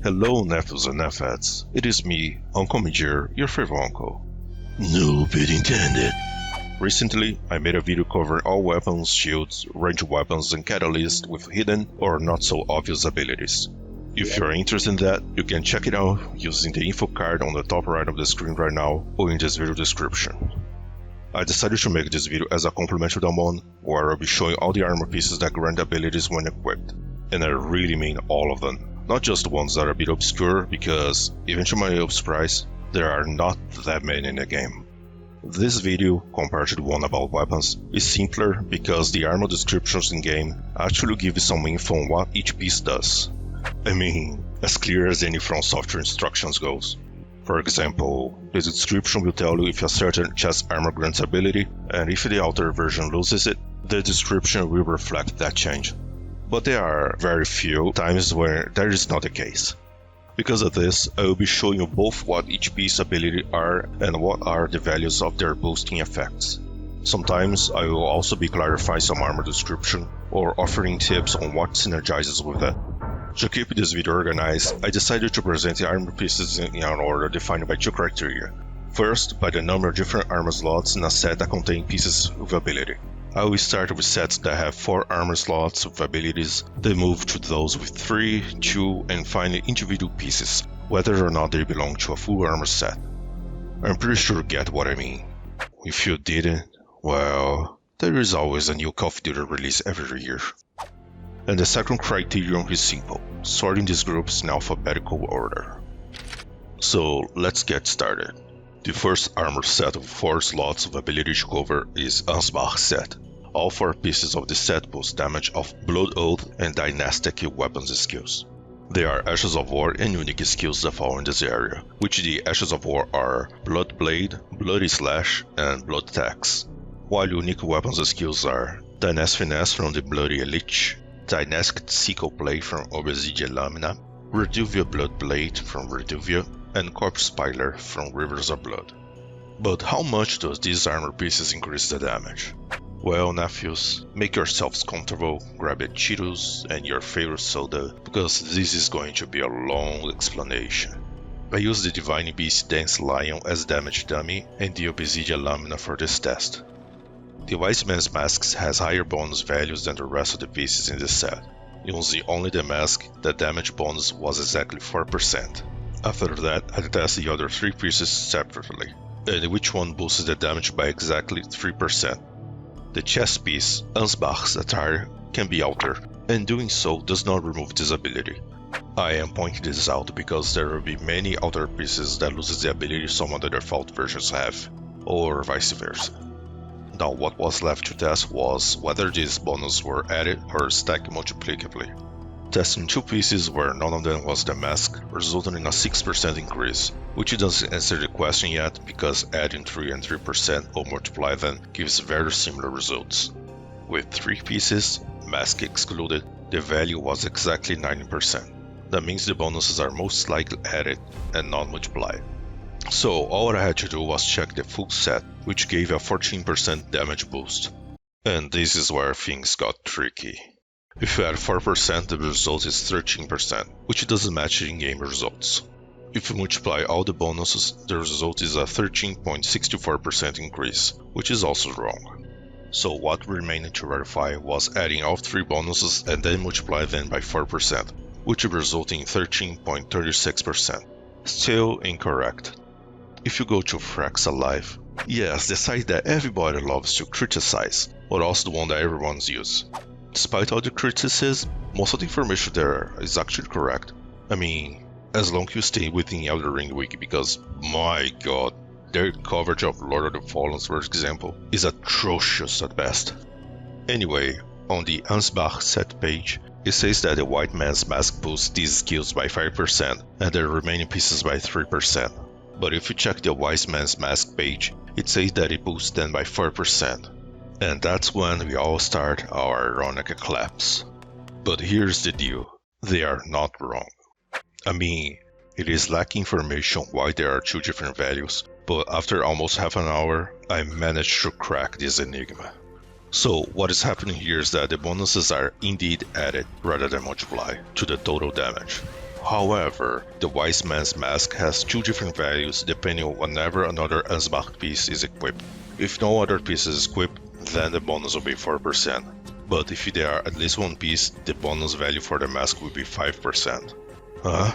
Hello, nephews and nephettes. It is me, Uncle Major, your favorite uncle. No pun intended. Recently, I made a video covering all weapons, shields, ranged weapons, and catalysts with hidden or not so obvious abilities. If you're interested in that, you can check it out using the info card on the top right of the screen right now or in this video description. I decided to make this video as a compliment to the one, where I'll be showing all the armor pieces that grant abilities when equipped. And I really mean all of them, not just the ones that are a bit obscure, because, even to my surprise, there are not that many in the game. This video, compared to the one about weapons, is simpler because the armor descriptions in-game actually give you some info on what each piece does. I mean, as clear as any From Software instructions goes. For example, the description will tell you if a certain chest armor grants ability, and if the altered version loses it, the description will reflect that change. But there are very few times where that is not the case. Because of this, I will be showing you both what each piece ability are and what are the values of their boosting effects. Sometimes I will also be clarifying some armor description or offering tips on what synergizes with it. To keep this video organized, I decided to present the armor pieces in an order defined by two criteria. First, by the number of different armor slots in a set that contain pieces with ability. I will start with sets that have 4 armor slots with abilities, then move to those with 3, 2, and finally individual pieces, whether or not they belong to a full armor set. I'm pretty sure you get what I mean. If you didn't, well, there is always a new Call of Duty release every year. And the second criterion is simple, sorting these groups in alphabetical order. So let's get started. The first armor set of 4 slots of ability to cover is Ansbach set. All 4 pieces of the set boost damage of Blood Oath and Dynastic weapons skills. There are Ashes of War and unique skills that fall in this area, which the Ashes of War are Blood Blade, Bloody Slash, and Blood Tax. While unique weapons skills are Dynastic Finesse from the Bloody Elite, Dynastic Sickle Blade from Obsidian Lamina, Reduvia Blood Blade from Reduvia, and Corpse Piler from Rivers of Blood. But how much does these armor pieces increase the damage? Well, nephews, make yourselves comfortable, grab your Cheetos and your favorite soda, because this is going to be a long explanation. I use the Divine Beast Dance Lion as damage dummy and the Obsidian Lamina for this test. The Wise Man's Mask has higher bonus values than the rest of the pieces in this set. Using only the mask, the damage bonus was exactly 4%. After that, I tested the other 3 pieces separately, and which one boosts the damage by exactly 3%. The chest piece, Ansbach's attire, can be altered, and doing so does not remove this ability. I am pointing this out because there will be many altered pieces that loses the ability some of the default versions have, or vice versa. Now what was left to test was whether these bonuses were added or stacked multiplicatively. Testing 2 pieces where none of them was the mask resulted in a 6% increase, which doesn't answer the question yet because adding 3 and 3% or multiply them gives very similar results. With 3 pieces, mask excluded, the value was exactly 90%. That means the bonuses are most likely added and not multiplied. So all I had to do was check the full set, which gave a 14% damage boost. And this is where things got tricky. If you add 4%, the result is 13%, which doesn't match in-game results. If you multiply all the bonuses, the result is a 13.64% increase, which is also wrong. So what remained to verify was adding all 3 bonuses and then multiply them by 4%, which would result in 13.36%. Still incorrect. If you go to Frax Alive, yes, the site that everybody loves to criticize, but also the one that everyone's uses. Despite all the criticism, most of the information there is actually correct. I mean, as long as you stay within Elden Ring Wiki, because my god, their coverage of Lord of the Fallen, for example, is atrocious at best. Anyway, on the Ansbach set page, it says that the White Man's Mask boosts these skills by 5% and the remaining pieces by 3%. But if you check the Wise Man's Mask page, it says that it boosts them by 4%. And that's when we all start our ironic collapse. But here's the deal, they are not wrong. I mean, it is lacking information why there are 2 different values, but after almost half an hour, I managed to crack this enigma. So what is happening here is that the bonuses are indeed added rather than multiplied to the total damage. However, the Wise Man's Mask has two different values depending on whenever another unsmarked piece is equipped. If no other piece is equipped, then the bonus will be 4%. But if there are at least one piece, the bonus value for the mask will be 5%. Huh?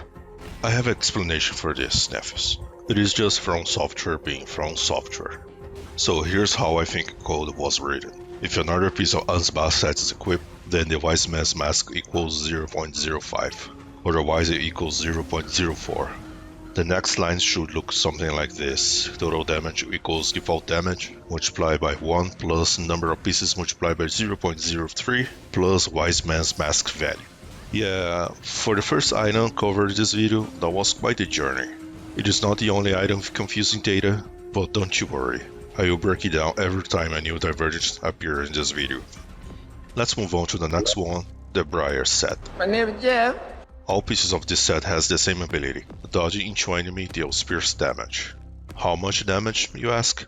I have an explanation for this, Nephews. It is just From Software being From Software. So here's how I think code was written. If another piece of unsmarked set is equipped, then the Wise Man's Mask equals 0.05. Otherwise it equals 0.04. The next line should look something like this. Total damage equals default damage multiplied by 1 plus number of pieces multiplied by 0.03 plus Wise Man's Mask value. Yeah, for the first item covered in this video, that was quite a journey. It is not the only item with confusing data, but don't you worry, I will break it down every time a new divergence appears in this video. Let's move on to the next one, the Briar set. My name is Jeff. All pieces of this set has the same ability. Dodging into enemy deals pierce damage. How much damage, you ask?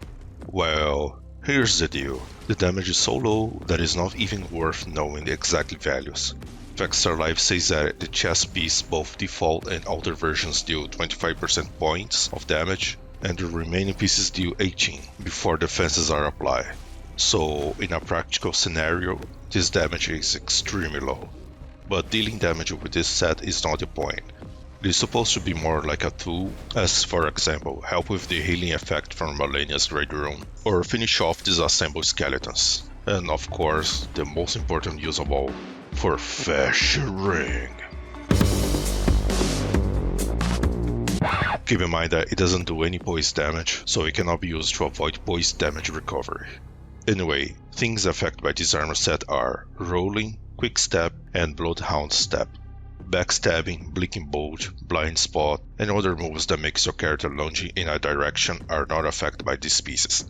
Well, here's the deal. The damage is so low that it's not even worth knowing the exact values. Facstar Life says that the chest piece, both default and altered versions, deal 25% points of damage, and the remaining pieces deal 18 before defenses are applied. So, in a practical scenario, this damage is extremely low. But dealing damage with this set is not the point. It is supposed to be more like a tool, as for example, help with the healing effect from Malenia's Raid Rune, or finish off disassembled skeletons. And of course, the most important use of all, for fashioning. Keep in mind that it doesn't do any poise damage, so it cannot be used to avoid poise damage recovery. Anyway, things affected by this armor set are rolling, quick step, and bloodhound step. Backstabbing, blinking bolt, blind spot, and other moves that makes your character lunge in a direction are not affected by these pieces.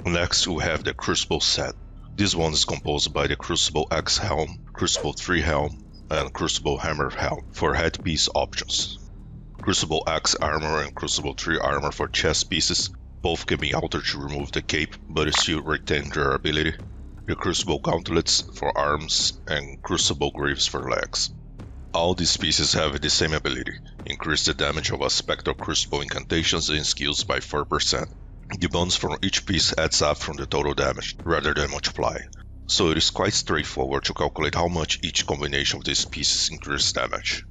Next we have the Crucible set. This one is composed by the Crucible X Helm, Crucible 3 Helm, and Crucible Hammer Helm for headpiece options. Crucible X armor and Crucible 3 armor for chest pieces, both can be altered to remove the cape but still retain durability. The Crucible Gauntlets for arms, and Crucible Greaves for legs. All these pieces have the same ability, increase the damage of Spectral Crucible incantations and skills by 4%. The bonus from each piece adds up from the total damage, rather than multiply. So it is quite straightforward to calculate how much each combination of these pieces increase damage.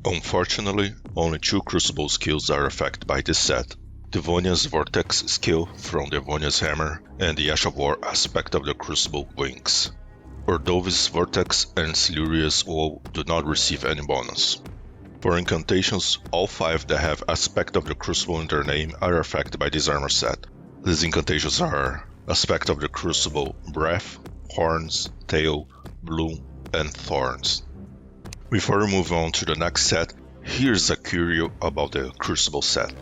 Unfortunately, only 2 Crucible skills are affected by this set. Devonia's Vortex skill from Devonia's Hammer, and the Ash of War aspect of the Crucible Wings. Ordovis Vortex and Siluria's Woe do not receive any bonus. For incantations, all 5 that have aspect of the Crucible in their name are affected by this armor set. These incantations are aspect of the Crucible Breath, Horns, Tail, Bloom, and Thorns. Before we move on to the next set, here's a curio about the Crucible set.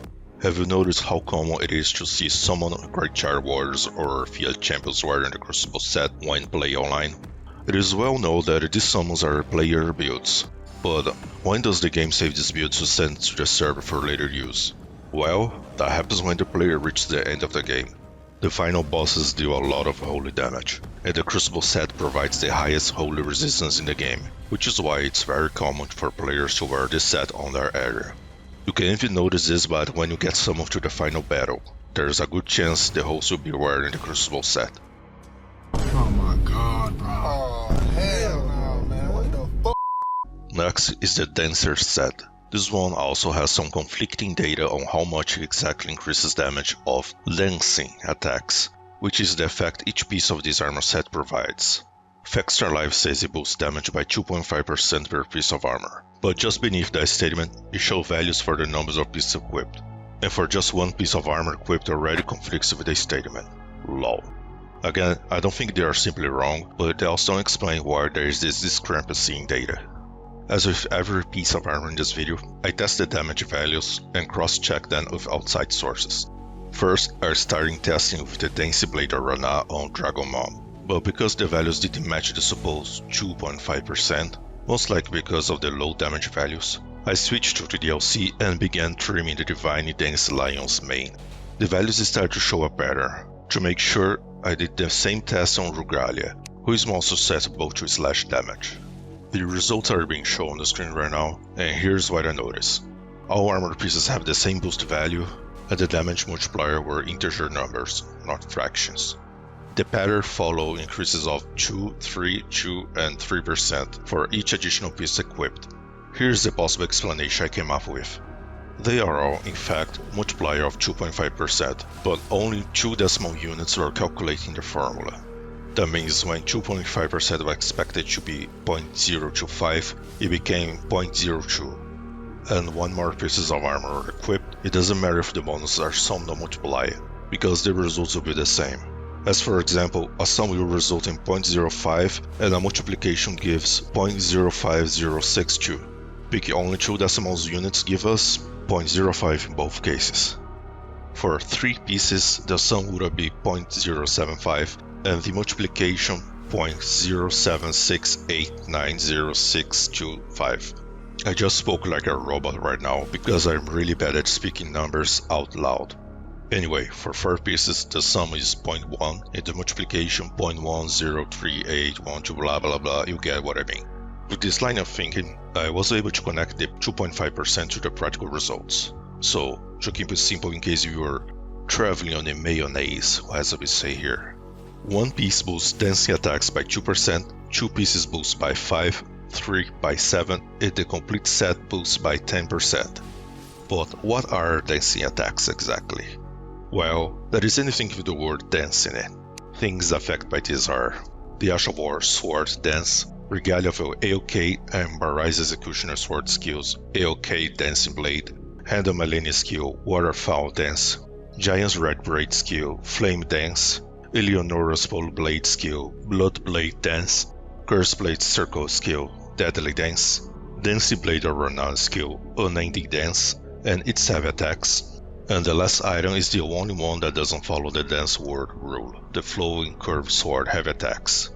Have you noticed how common it is to see summon Great Char Warriors or Field Champions wearing the Crucible set when playing online? It is well known that these summons are player builds, but when does the game save these builds to send to the server for later use? Well, that happens when the player reaches the end of the game. The final bosses deal a lot of holy damage, and the Crucible set provides the highest holy resistance in the game, which is why it's very common for players to wear this set on their area. You can even notice this, but when you get summoned to the final battle, there is a good chance the host will be wearing the Crucible set. Oh my god, bro. Oh, hell no, man. What the fuck? Next is the Dancer set. This one also has some conflicting data on how much it exactly increases damage of lancing attacks, which is the effect each piece of this armor set provides. Facstar Life says it boosts damage by 2.5% per piece of armor, but just beneath that statement, it shows values for the numbers of pieces equipped, and for just one piece of armor equipped already conflicts with the statement. Lol. Again, I don't think they are simply wrong, but they also don't explain why there is this discrepancy in data. As with every piece of armor in this video, I test the damage values and cross-check them with outside sources. First, I started testing with the Dancy Blade Arana on Dragon Mom, but because the values didn't match the supposed 2.5%, most likely because of the low damage values, I switched to the DLC and began trimming the Divine Dance Lion's mane. The values started to show a pattern. To make sure, I did the same test on Rugalia, who is more susceptible to slash damage. The results are being shown on the screen right now, and here's what I noticed. All armor pieces have the same boost value, and the damage multiplier were integer numbers, not fractions. The pattern followed increases of 2, 3, 2, and 3% for each additional piece equipped. Here's the possible explanation I came up with. They are all, in fact, multiplier of 2.5%, but only 2 decimal units were calculating the formula. That means when 2.5% was expected to be 0.025, it became 0.02. And one more pieces of armor are equipped, it doesn't matter if the bonuses are summed or multiplied, because the results will be the same. As for example, a sum will result in 0.05 and a multiplication gives 0.05062. Picking only 2 decimal units give us 0.05 in both cases. For 3 pieces, the sum would be 0.075 and the multiplication 0.076890625. I just spoke like a robot right now because I'm really bad at speaking numbers out loud. Anyway, for 4 pieces, the sum is 0.1 and the multiplication 0.103812 blah blah blah, you get what I mean. With this line of thinking, I was able to connect the 2.5% to the practical results. So, to keep it simple in case you were traveling on a mayonnaise, as we say here. 1 piece boosts dancing attacks by 2%, 2 pieces boost by 5%, 3 by 7%, and the complete set boosts by 10%. But what are dancing attacks exactly? Well, there is anything with the word dance in it. Things affected by this are the Ash of War Sword Dance, Regalia of AOK and Barai's Executioner Sword skills, AOK Dancing Blade, Hand of Millennia skill, Waterfowl Dance, Giant's Red Braid skill, Flame Dance, Eleonora's Pole Blade skill, Blood Blade Dance, Curse Blade Circle skill, Deadly Dance, Dancing Blade of Ronan skill, Unending Dance, and its heavy attacks. And the last item is the only one that doesn't follow the dance word rule, the Flowing Curved Sword heavy attacks.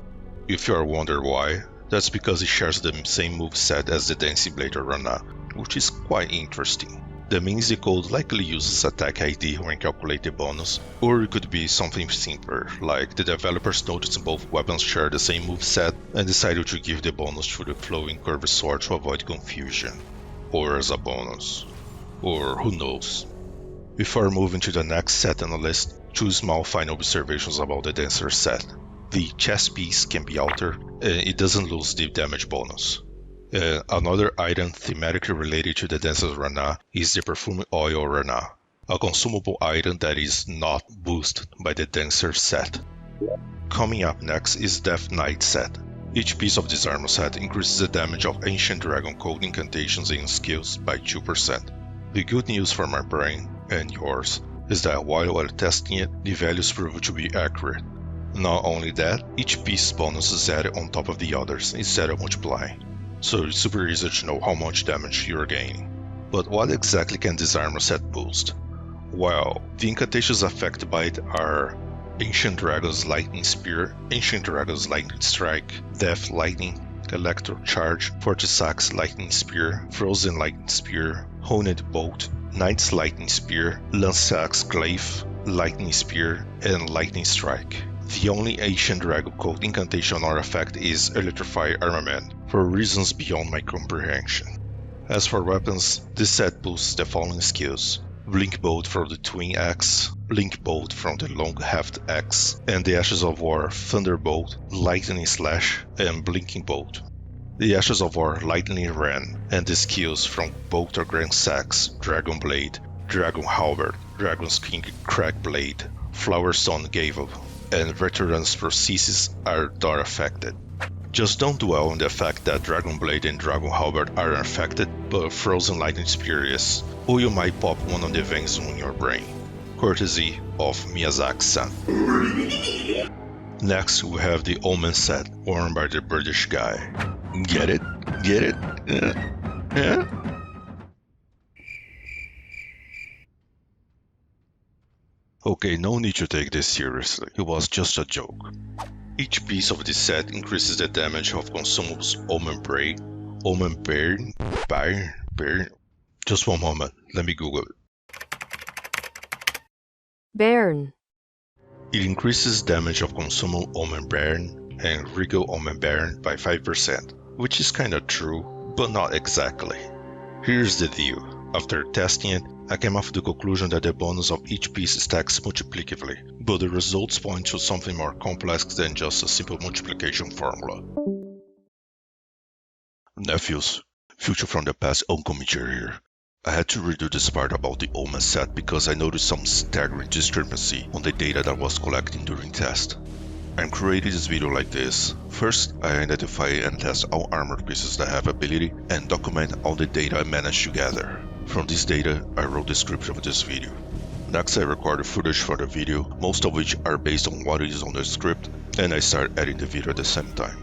If you are wondering why, that's because it shares the same moveset as the Dancing Blade of Ronan, which is quite interesting. That means the code likely uses attack ID when calculating the bonus, or it could be something simpler, like the developers noticed both weapons share the same moveset and decided to give the bonus to the Flowing Curved Sword to avoid confusion. Or as a bonus. Or who knows. Before moving to the next set on the list, 2 small final observations about the Dancer set. The chest piece can be altered, and it doesn't lose the damage bonus. Another item thematically related to the Dancer's Rana is the Perfume Oil Rana, a consumable item that is not boosted by the Dancer set. Coming up next is Death Knight set. Each piece of this armor set increases the damage of Ancient Dragon Code incantations and skills by 2%. The good news for my brain, and yours, is that while testing it, the values proved to be accurate. Not only that, each piece bonus is added on top of the others instead of multiplying, so it's super easy to know how much damage you're gaining. But what exactly can this armor set boost? Well, the incantations affected by it are Ancient Dragon's Lightning Spear, Ancient Dragon's Lightning Strike, Death Lightning, Electro Charge, Fortisak's Lightning Spear, Frozen Lightning Spear, Honed Bolt, Knight's Lightning Spear, Lanceax's Glaive, Lightning Spear, and Lightning Strike. The only Ancient Dragon Code incantation or effect is Electrify Armament, for reasons beyond my comprehension. As for weapons, this set boosts the following skills: Blink Bolt from the Twin Axe, Blink Bolt from the Long Haft Axe, and the Ashes of War Thunderbolt, Lightning Slash, and Blinking Bolt. The Ashes of War Lightning Ran, and the skills from Bolter Grand Sax, Dragon Blade, Dragon Halberd, Dragon's King Crack Blade, Flowerstone Gavel, and Veteran's Prosthesis are not affected. Just don't dwell on the fact that Dragon Blade and Dragon Halberd are affected, but Frozen Lightning Spear is, or you might pop one of the veins on your brain. Courtesy of Miyazaki-san. Next we have the Omen set, worn by the British guy. Get it? Get it? Yeah? Okay, no need to take this seriously, it was just a joke. Each piece of this set increases the damage of consumables Omen Bray, Omen Burn. Just one moment, let me Google it. Bairn. It increases damage of consumable Omen Bairn and Regal Omen Bairn by 5%, which is kinda true, but not exactly. Here's the deal. After testing it, I came up with the conclusion that the bonus of each piece stacks multiplicatively, but the results point to something more complex than just a simple multiplication formula. Nephews, future from the past uncommitted here. I had to redo this part about the Omen set because I noticed some staggering discrepancy on the data that was collecting during test. I'm creating this video like this. First, I identify and test all armor pieces that have ability and document all the data I managed to gather. From this data, I wrote the script of this video. Next, I recorded footage for the video, most of which are based on what is on the script, and I started editing the video at the same time.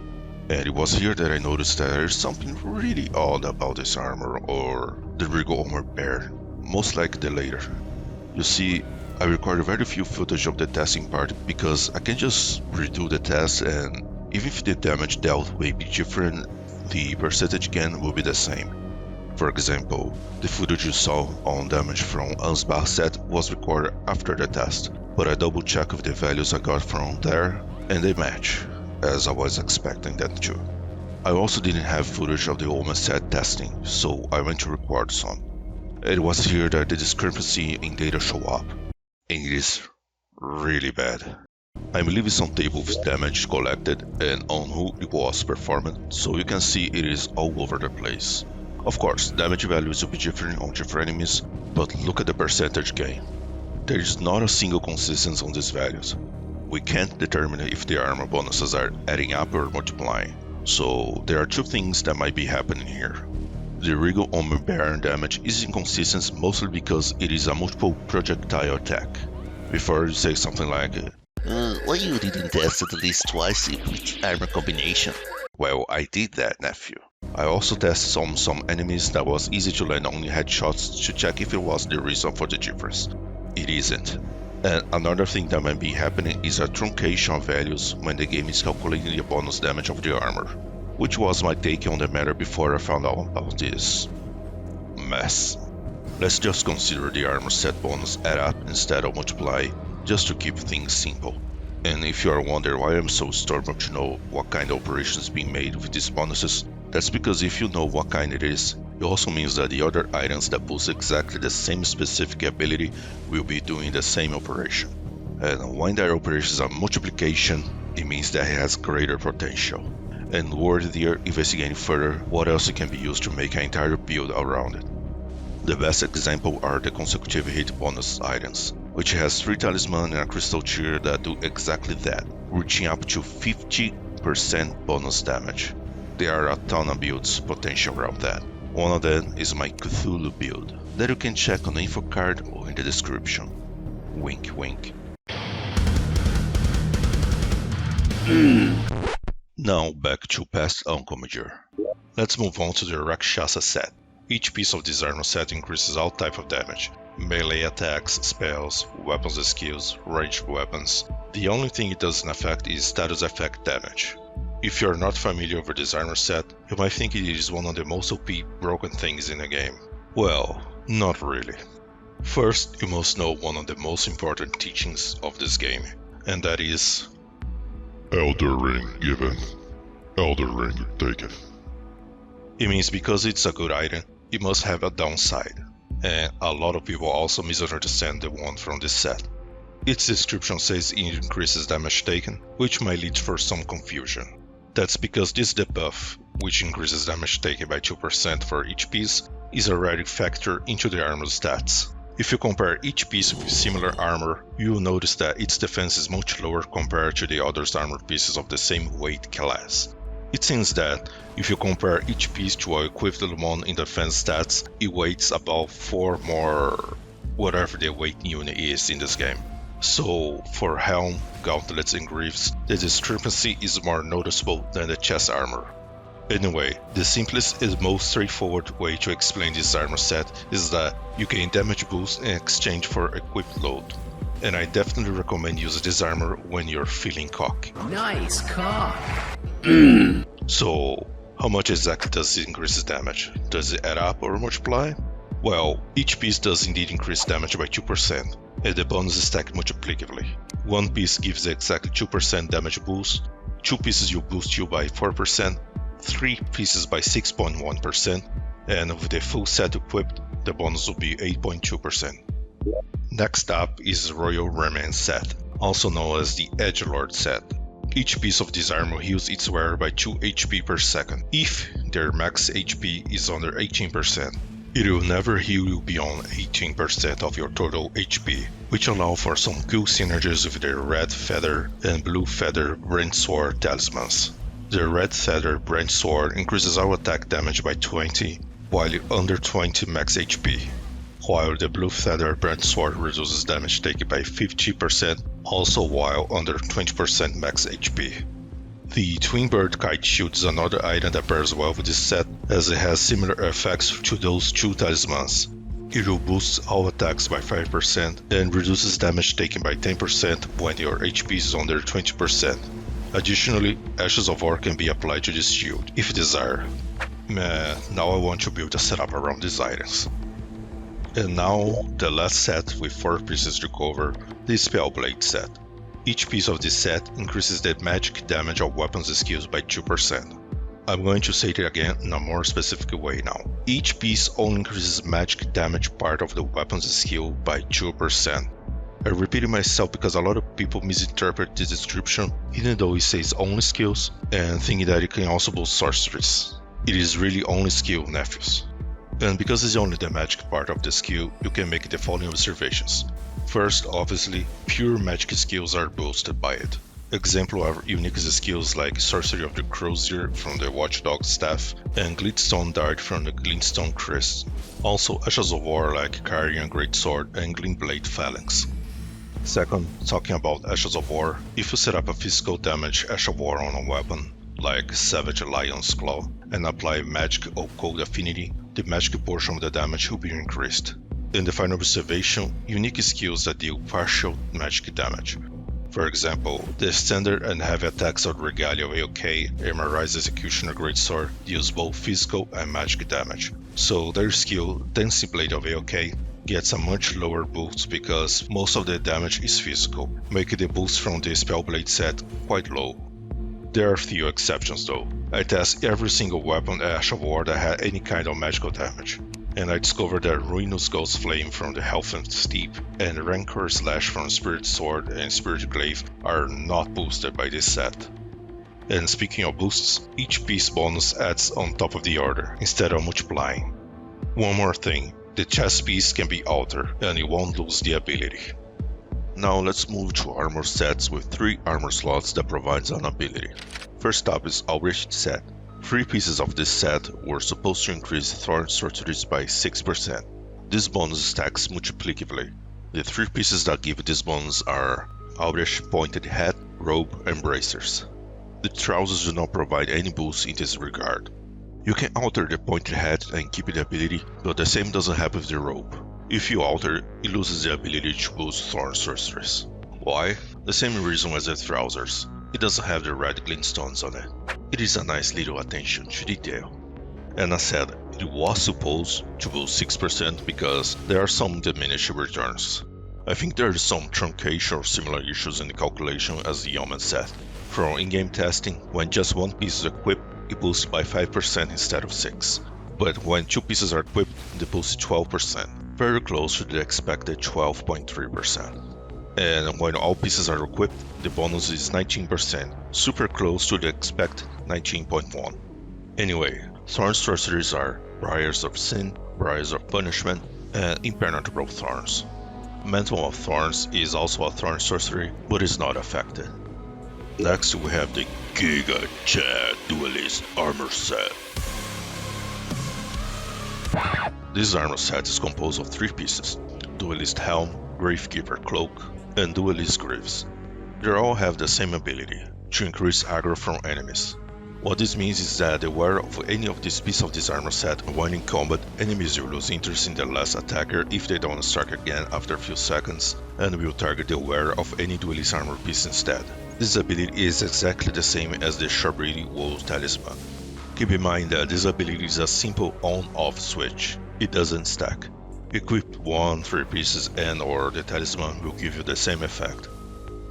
And it was here that I noticed that there's something really odd about this armor, or the regal armor bear, most like the later. You see, I recorded very few footage of the testing part because I can just redo the test, and even if the damage dealt may be different, the percentage gain will be the same. For example, the footage you saw on damage from Ansbach set was recorded after the test, but I double checked with the values I got from there, and they match, as I was expecting them to. I also didn't have footage of the Omen set testing, so I went to record some. It was here that the discrepancy in data show up, and it is really bad. I'm leaving some table with damage collected and on who it was performed, so you can see it is all over the place. Of course, damage values will be different on different enemies, but look at the percentage gain. There is not a single consistency on these values. We can't determine if the armor bonuses are adding up or multiplying, so there are two things that might be happening here. The regal armor bearer damage is inconsistent mostly because it is a multiple projectile attack. Before you say something like, why you didn't test at least twice with armor combination? well, I did that, nephew. I also tested on some enemies that was easy to land only headshots to check if it was the reason for the difference. It isn't. And another thing that might be happening is a truncation of values when the game is calculating the bonus damage of the armor, which was my take on the matter before I found out about this mess. Let's just consider the armor set bonus add up instead of multiply, just to keep things simple. And if you are wondering why I'm so stubborn to know what kind of operation is being made with these bonuses, that's because if you know what kind it is, it also means that the other items that boost exactly the same specific ability will be doing the same operation. And when that operation is a multiplication, it means that it has greater potential. And worthier investigating further what else it can be used to make an entire build around it. The best example are the consecutive hit bonus items, which has 3 talisman and a crystal tier that do exactly that, reaching up to 50% bonus damage. There are a ton of builds potential around that. One of them is my Cthulhu build, that you can check on the info card or in the description. Wink wink. Now back to past uncommitted. Let's move on to the Rakshasa set. Each piece of this armor set increases all type of damage. Melee attacks, spells, weapons skills, ranged weapons. The only thing it doesn't affect is status effect damage. If you are not familiar with this armor set, you might think it is one of the most OP broken things in the game. Well, not really. First, you must know one of the most important teachings of this game, and that is Elder Ring given, Elder Ring taken. It means because it's a good item, it must have a downside, and a lot of people also misunderstand the one from this set. Its description says it increases damage taken, which might lead for some confusion. That's because this debuff, which increases damage taken by 2% for each piece, is already factored into the armor stats. If you compare each piece with similar armor, you will notice that its defense is much lower compared to the other armor pieces of the same weight class. It seems that, if you compare each piece to an equivalent one in defense stats, it weighs about 4 more whatever the weight unit is in this game. So, for helm, gauntlets and greaves, the discrepancy is more noticeable than the chest armor. Anyway, the simplest and most straightforward way to explain this armor set is that you gain damage boost in exchange for equipped load. And I definitely recommend using this armor when you're feeling cocky. Nice cock. So, how much exactly does it increase damage? Does it add up or multiply? Well, each piece does indeed increase damage by 2%, and the bonus is stacked multiplicatively. One piece gives exactly 2% damage boost, 2 pieces will boost you by 4%, 3 pieces by 6.1%, and with the full set equipped, the bonus will be 8.2%. Next up is Royal Remnant set, also known as the Edgelord set. Each piece of this armor heals its wearer by 2 HP per second, if their max HP is under 18%. It will never heal you beyond 18% of your total HP, which allow for some cool synergies with the Red Feather and Blue Feather Branch Sword talismans. The Red Feather Branch Sword increases our attack damage by 20, while under 20 max HP, while the Blue Feather Branch Sword reduces damage taken by 50%, also while under 20% max HP. The Twin Bird Kite Shield is another item that pairs well with this set, as it has similar effects to those two talismans. It will boost all attacks by 5% and reduces damage taken by 10% when your HP is under 20%. Additionally, Ashes of War can be applied to this shield, if desired. Now I want to build a setup around these items. And now, the last set with 4 pieces to cover, the Spellblade set. Each piece of this set increases the magic damage of weapons skills by 2%. I'm going to say it again in a more specific way now. Each piece only increases magic damage part of the weapon's skill by 2%. I repeated myself because a lot of people misinterpret this description, even though it says only skills, and think that it can also boost sorceries. It is really only skill, Nephews. And because it's only the magic part of the skill, you can make the following observations. First, obviously, pure magic skills are boosted by it. Example are unique skills like Sorcery of the Crozier from the Watchdog Staff and Glintstone Dart from the Glintstone Crest. Also, Ashes of War like Carrion Greatsword and Glintblade Phalanx. Second, talking about Ashes of War, if you set up a physical damage Ash of War on a weapon, like Savage Lion's Claw, and apply Magic or Cold Affinity, the magic portion of the damage will be increased. In the final observation, unique skills that deal partial magic damage. For example, the standard and heavy attacks of Regalia of AOK and Mari's Executioner Greatsword deals both physical and magic damage. So their skill, Dancing Blade of AOK, gets a much lower boost because most of the damage is physical, making the boost from the Spellblade set quite low. There are few exceptions though. I tested every single weapon at Ash of War that had any kind of magical damage, and I discovered that Ruinous Ghost Flame from the Helfen's Steep and Rancor Slash from Spirit Sword and Spirit Glaive are not boosted by this set. And speaking of boosts, each piece bonus adds on top of the other instead of multiplying. One more thing, the chest piece can be altered and you won't lose the ability. Now let's move to armor sets with 3 armor slots that provides an ability. First up is Aurish set. 3 pieces of this set were supposed to increase Thorn sorceries by 6%. This bonus stacks multiplicatively. The 3 pieces that give this bonus are Aurish Pointed Hat, Robe, and Bracers. The trousers do not provide any boost in this regard. You can alter the Pointed Hat and keep the ability, but the same doesn't happen with the Robe. If you alter, it loses the ability to boost Thorn sorceries. Why? The same reason as the trousers. It doesn't have the red glintstones on it. It is a nice little attention to detail. And as said, it was supposed to boost 6% because there are some diminished returns. I think there is some truncation or similar issues in the calculation as the Yeoman set. From in-game testing, when just 1 piece is equipped, it boosts by 5% instead of 6%. But when 2 pieces are equipped, they boost 12%. Very close to the expected 12.3%. And when all pieces are equipped, the bonus is 19%, super close to the expected 19.1%. Anyway, Thorn sorceries are Briars of Sin, Briars of Punishment, and Impenetrable Thorns. Mantle of Thorns is also a Thorn sorcery, but is not affected. Next we have the Giga Chad Duelist Armor Set. This armor set is composed of 3 pieces, Duelist Helm, Gravekeeper Cloak, and Duelist Greaves. They all have the same ability, to increase aggro from enemies. What this means is that the wearer of any of these pieces of this armor set, when in combat, enemies will lose interest in the last attacker if they don't strike again after a few seconds, and will target the wearer of any duelist armor piece instead. This ability is exactly the same as the Shabriri Wool Talisman. Keep in mind that this ability is a simple on-off switch. It doesn't stack. Equip 1 3 pieces and or the talisman will give you the same effect.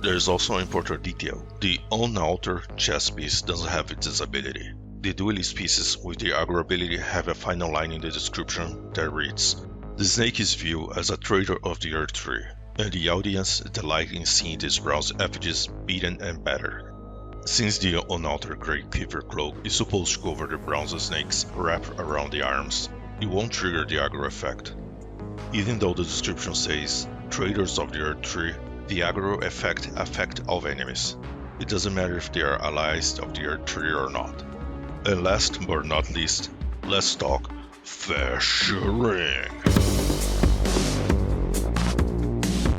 There is also an important detail. The unaltered chest piece doesn't have this ability. The duelist pieces with the aggro ability have a final line in the description that reads, "The snake is viewed as a traitor of the Earth Tree, and the audience delight in seeing these bronze effigies beaten and battered." Since the unaltered Gravekeeper cloak is supposed to cover the bronze snakes wrapped around the arms, it won't trigger the aggro effect. Even though the description says, "Traitors of the Earth Tree," the aggro effect affects all enemies. It doesn't matter if they are allies of the Earth Tree or not. And last but not least, let's talk featuring.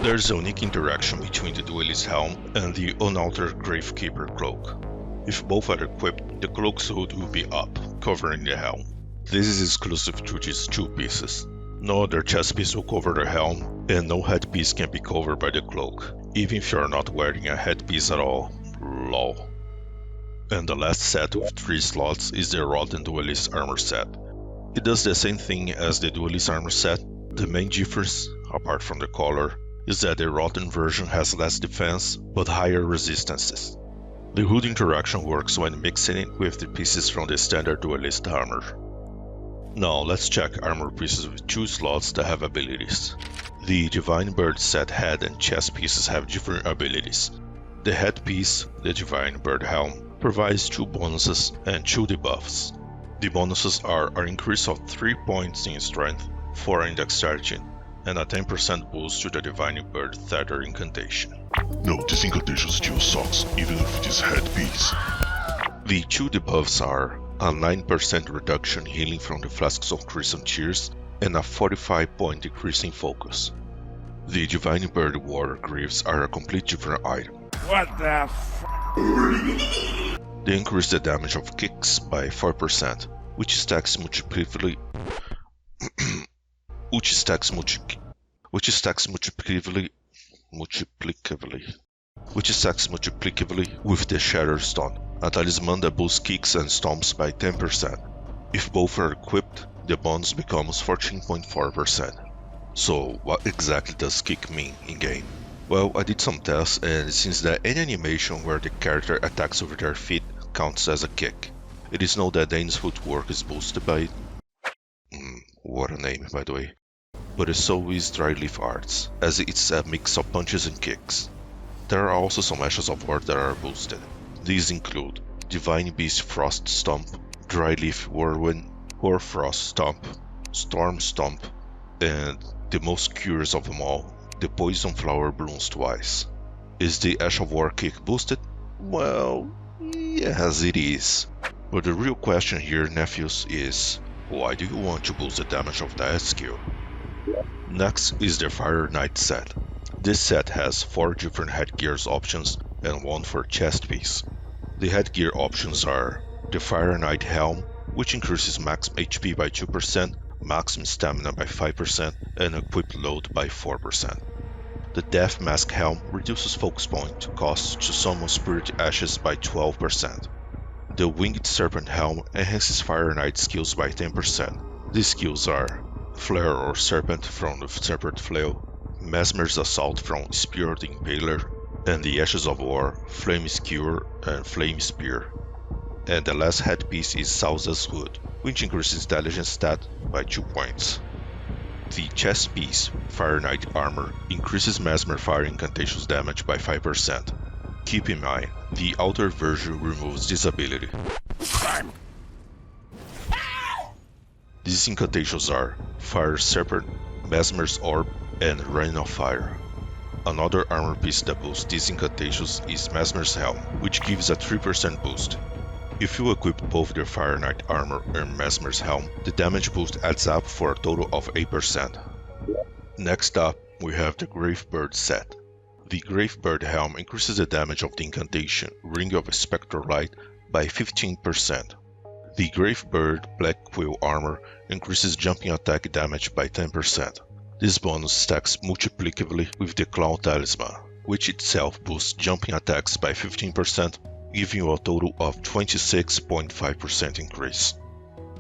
There's a unique interaction between the duelist helm and the unaltered Gravekeeper cloak. If both are equipped, the cloak's hood will be up, covering the helm. This is exclusive to these two pieces. No other chest piece will cover the helm, and no headpiece can be covered by the cloak, even if you are not wearing a headpiece at all. Lol. And the last set with 3 slots is the Rotten Duelist armor set. It does the same thing as the Duelist armor set. The main difference, apart from the color, is that the Rotten version has less defense but higher resistances. The hood interaction works when mixing it with the pieces from the standard Duelist armor. Now let's check armor pieces with 2 slots that have abilities. The Divine Bird set head and chest pieces have different abilities. The headpiece, the Divine Bird helm, provides 2 bonuses and 2 debuffs. The bonuses are an increase of 3 points in strength, 4 in dexterity, and a 10% boost to the Divine Bird Feather incantation. No, this incantation still sucks, even if it is headpiece. The 2 debuffs are a 9% reduction healing from the Flasks of Crimson Tears and a 45-point decrease in focus. The Divine Bird Water Greaves are a complete different item. What the f? They increase the damage of kicks by 4%, which stacks multiplicatively with the Shatter Stone, a talisman that boosts kicks and stomps by 10%. If both are equipped, the bonus becomes 14.4%. So what exactly does kick mean in-game? Well, I did some tests, and it seems that any animation where the character attacks with their feet counts as a kick. It is known that Dane's footwork is boosted by it. What a name, by the way. But so is Dryleaf Arts, as it's a mix of punches and kicks. There are also some Ashes of War that are boosted. These include Divine Beast Frost Stomp, Dryleaf Whirlwind, Hoarfrost Stomp, Storm Stomp, and the most curious of them all, the Poison Flower Blooms Twice. Is the Ash of War kick boosted? Well, yes it is. But the real question here, Nephews, is why do you want to boost the damage of that skill? Next is the Fire Knight set. This set has 4 different headgears options and 1 for chest piece. The headgear options are the Fire Knight Helm, which increases max HP by 2%, maximum stamina by 5%, and equip load by 4%. The Death Mask Helm reduces focus point cost to summon Spirit Ashes by 12%. The Winged Serpent Helm enhances Fire Knight skills by 10%. These skills are Flare or Serpent from the Serpent Flail, Mesmer's Assault from Spear the Impaler, and the Ashes of War, Flame Skewer, and Flame Spear. And the last headpiece is Salza's Hood, which increases intelligence stat by 2 points. The chest piece, Fire Knight Armor, increases Mesmer Fire incantations damage by 5%. Keep in mind, the altered version removes this ability. These incantations are Fire Serpent, Mesmer's Orb, and Rain of Fire. Another armor piece that boosts these incantations is Mesmer's Helm, which gives a 3% boost. If you equip both the Fire Knight armor and Mesmer's Helm, the damage boost adds up for a total of 8%. Next up, we have the Gravebird set. The Gravebird Helm increases the damage of the incantation Ring of Spectral Light by 15%. The Gravebird Black Quill armor increases jumping attack damage by 10%. This bonus stacks multiplicatively with the Claw Talisman, which itself boosts jumping attacks by 15%, giving you a total of 26.5% increase.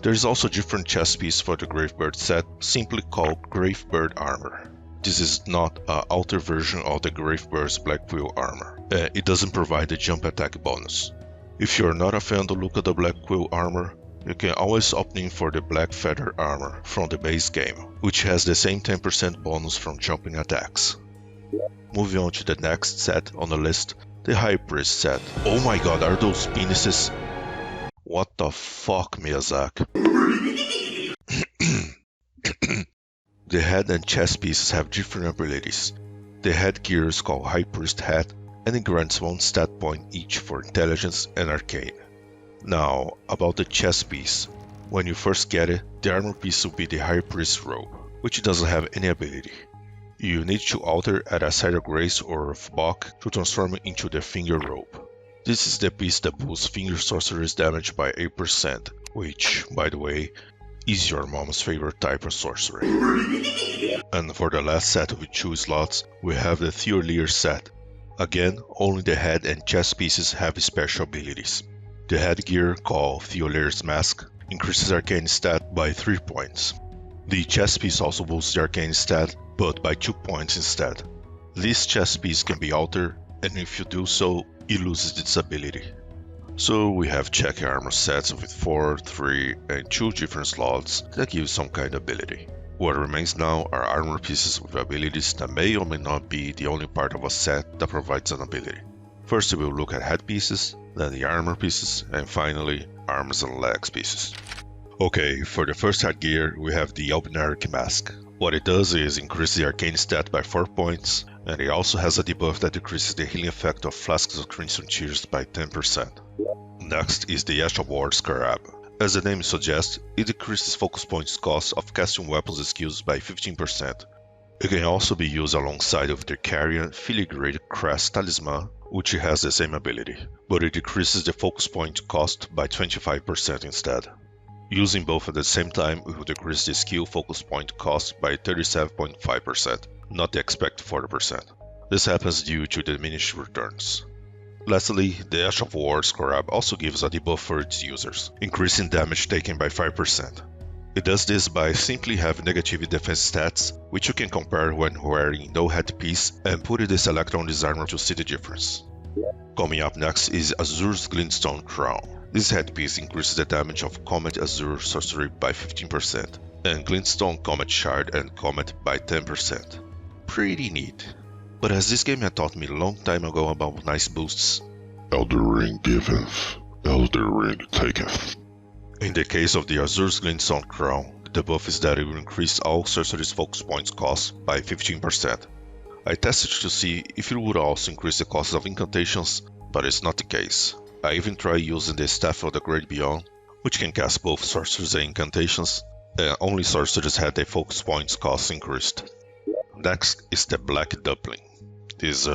There is also a different chest piece for the Gravebird set, simply called Gravebird Armor. This is not an altered version of the Gravebird's Black Quill armor. It doesn't provide a jump attack bonus. If you're not a fan to look at the black quill armor, you can always opt in for the black feather armor from the base game, which has the same 10% bonus from jumping attacks. Moving on to the next set on the list, the High Priest set. Oh my god, are those penises? What the fuck, Miyazaki? The head and chest pieces have different abilities. The headgear is called High Priest Hat, and it grants 1 stat point each for intelligence and arcane. Now, about the chest piece. When you first get it, the armor piece will be the High Priest robe, which doesn't have any ability. You need to alter at a side of grace or of Bach to transform it into the finger robe. This is the piece that boosts finger sorcerer's damage by 8%, which, by the way, is your mom's favorite type of sorcery. And for the last set with 2 slots, we have the Theolir set. Again, only the head and chest pieces have special abilities. The headgear, called Theolir's Mask, increases arcane stat by 3 points. The chest piece also boosts the arcane stat, but by 2 points instead. This chest piece can be altered, and if you do so, it loses its ability. So we have check armor sets with 4, 3, and 2 different slots that give some kind of ability. What remains now are armor pieces with abilities that may or may not be the only part of a set that provides an ability. First we will look at headpieces, then the armor pieces, and finally arms and legs pieces. Okay, for the first headgear we have the Albinaric Mask. What it does is increase the arcane stat by 4 points, and it also has a debuff that decreases the healing effect of Flasks of Crimson Tears by 10%. Next is the Ash of War Scarab. As the name suggests, it decreases focus points cost of casting weapons skills by 15%. It can also be used alongside of the Carrion Filigree Crest Talisman, which has the same ability, but it decreases the focus point cost by 25% instead. Using both at the same time will decrease the skill focus point cost by 37.5%, not the expected 40%. This happens due to diminished returns. Lastly, the Ash of War Scarab also gives a debuff for its users, increasing damage taken by 5%. It does this by simply having negative defense stats, which you can compare when wearing no headpiece and put the select on this armor to see the difference. Coming up next is Azur's Glintstone Crown. This headpiece increases the damage of Comet Azure sorcery by 15%, and Glintstone Comet Shard and Comet by 10%. Pretty neat. But as this game had taught me a long time ago about nice boosts, Elden Ring giveth, Elden Ring taketh. In the case of the Azur's Glintstone Crown, the debuff is that it will increase all sorcery's focus points cost by 15%. I tested to see if it would also increase the cost of incantations, but it's not the case. I even tried using the Staff of the Great Beyond, which can cast both sorceries and incantations, and only sorceries had their focus points cost increased. Next is the Black Dumpling. This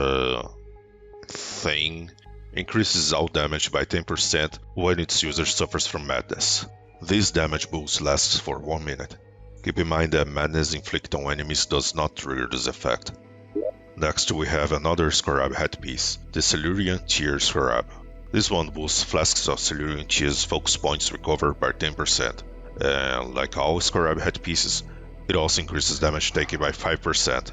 thing increases all damage by 10% when its user suffers from madness. This damage boost lasts for 1 minute. Keep in mind that madness inflicted on enemies does not trigger this effect. Next we have another Scarab headpiece, the Silurian Tear Scarab. This one boosts Flasks of Silurian Tear's focus points recovered by 10%, and like all Scarab headpieces, it also increases damage taken by 5%.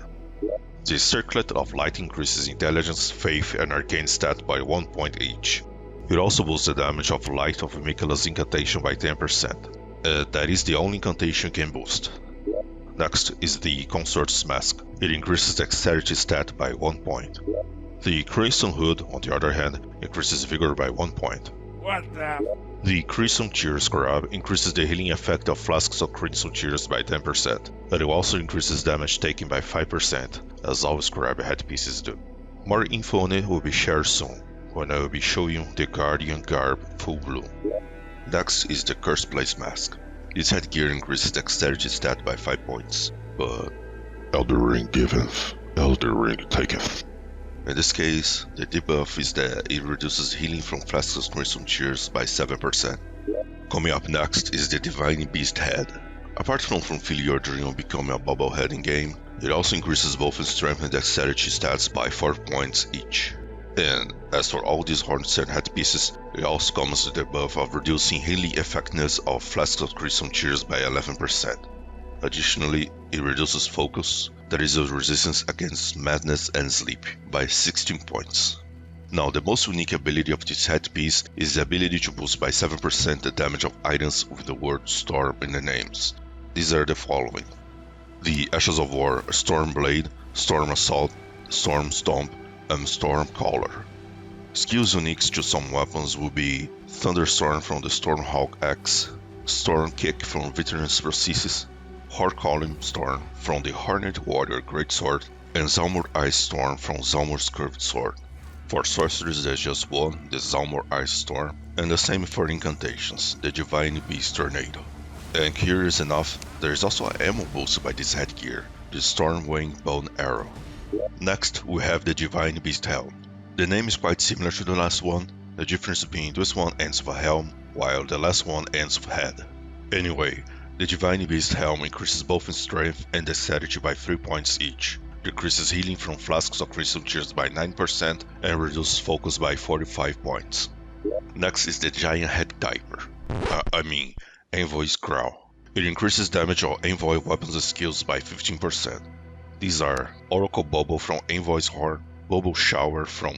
The Circlet of Light increases intelligence, faith, and arcane stat by 1 point each. It also boosts the damage of Light of Mikula's incantation by 10%. That is the only incantation it can boost. Next is the Consort's Mask. It increases dexterity stat by 1 point. The Crimson Hood, on the other hand, increases vigor by 1 point. What the? The Crimson Tear Scarab increases the healing effect of Flasks of Crimson Tears by 10%, but it also increases damage taken by 5%, as all Scarab headpieces do. More info on it will be shared soon, when I will be showing you the Guardian Garb Full Bloom. Next is the Curse Blaze Mask. This headgear increases dexterity stat by 5 points, but Elden Ring giveth, Elden Ring taketh. In this case, the debuff is that it reduces healing from Flasks of Crimson Tears by 7%. Coming up next is the Divine Beast Head. Apart from fulfilling your dream of becoming a bobblehead in game, it also increases both strength and dexterity stats by 4 points each. And as for all these horns and headpieces, it also comes with the buff of reducing healing effectiveness of Flasks of Crimson Tears by 11%. Additionally, it reduces focus, that is a resistance against madness and sleep, by 16 points. Now, the most unique ability of this headpiece is the ability to boost by 7% the damage of items with the word Storm in the names. These are the following: the Ashes of War, Storm Blade, Storm Assault, Storm Stomp, and Storm Caller. Skills unique to some weapons will be Thunderstorm from the Stormhawk Axe, Storm Kick from Veteran's Prosthesis, Hard-Calling Storm from the Hornet Warrior Greatsword, and Zalmor Ice Storm from Zalmor's Curved Sword. For sorceries there's just one, the Zalmor Ice Storm, and the same for incantations, the Divine Beast Tornado. And curious enough, there is also an ammo boost by this headgear, the Stormwing Bone Arrow. Next, we have the Divine Beast Helm. The name is quite similar to the last one, the difference being this one ends with a helm, while the last one ends with head. Anyway, the Divine Beast Helm increases both in strength and dexterity by 3 points each, decreases healing from flasks of crystal tears by 9%, and reduces focus by 45 points. Next is the Giant Head Diaper. Envoy's Crow. It increases damage on Envoy weapons and skills by 15%. These are Oracle Bubble from Envoy's Horn, Bubble Shower from...